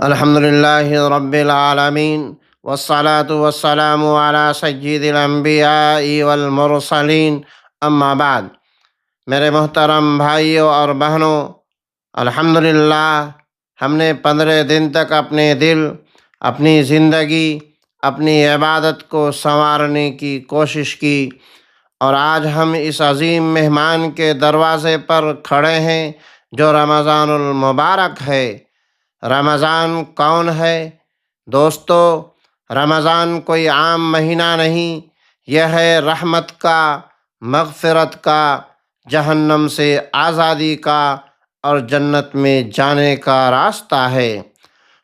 الحمد للہ رب العالمین والصلاة والسلام علی سید الانبیاء والمرسلین، اما بعد۔ میرے محترم بھائیوں اور بہنوں، الحمدللہ ہم نے 15 دن تک اپنے دل، اپنی زندگی، اپنی عبادت کو سنوارنے کی کوشش کی، اور آج ہم اس عظیم مہمان کے دروازے پر کھڑے ہیں جو رمضان المبارک ہے۔ رمضان کون ہے؟ دوستو، رمضان کوئی عام مہینہ نہیں، یہ ہے رحمت کا، مغفرت کا، جہنم سے آزادی کا اور جنت میں جانے کا راستہ ہے۔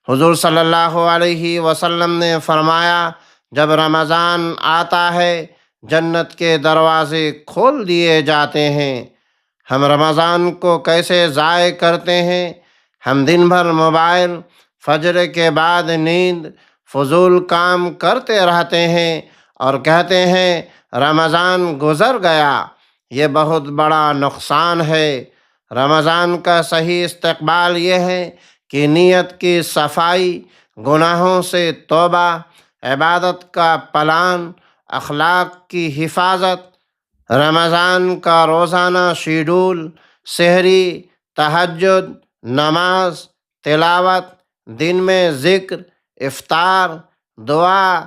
حضور صلی اللہ علیہ وسلم نے فرمایا، جب رمضان آتا ہے جنت کے دروازے کھول دیے جاتے ہیں۔ ہم رمضان کو کیسے ضائع کرتے ہیں؟ ہم دن بھر موبائل، فجر کے بعد نیند، فضول کام کرتے رہتے ہیں اور کہتے ہیں رمضان گزر گیا۔ یہ بہت بڑا نقصان ہے۔ رمضان کا صحیح استقبال یہ ہے کہ نیت کی صفائی، گناہوں سے توبہ، عبادت کا پلان، اخلاق کی حفاظت۔ رمضان کا روزانہ شیڈول، سحری، تہجد، نماز، تلاوت، دن میں ذکر، افطار، دعا،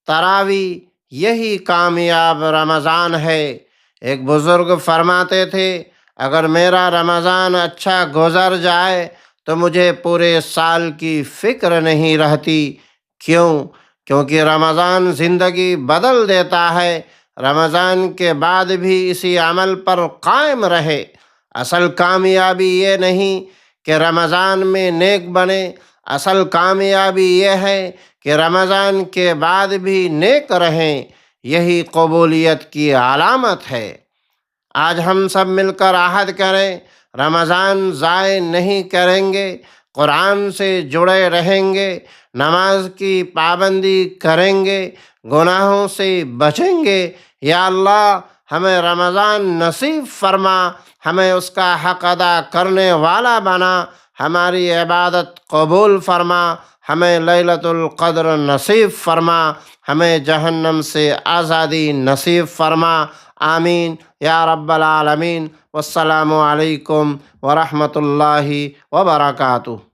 تراویح، یہی کامیاب رمضان ہے۔ ایک بزرگ فرماتے تھے، اگر میرا رمضان اچھا گزر جائے تو مجھے پورے سال کی فکر نہیں رہتی۔ کیوں؟ کیونکہ رمضان زندگی بدل دیتا ہے۔ رمضان کے بعد بھی اسی عمل پر قائم رہے۔ اصل کامیابی یہ نہیں کہ رمضان میں نیک بنے، اصل کامیابی یہ ہے کہ رمضان کے بعد بھی نیک رہیں۔ یہی قبولیت کی علامت ہے۔ آج ہم سب مل کر عہد کریں، رمضان ضائع نہیں کریں گے، قرآن سے جڑے رہیں گے، نماز کی پابندی کریں گے، گناہوں سے بچیں گے۔ یا اللہ، ہمیں رمضان نصیب فرما، ہمیں اس کا حق ادا کرنے والا بنا، ہماری عبادت قبول فرما، ہمیں لیلۃ القدر نصیب فرما، ہمیں جہنم سے آزادی نصیب فرما۔ آمین یا رب العالمین۔ والسلام علیکم ورحمۃ اللہ وبرکاتہ۔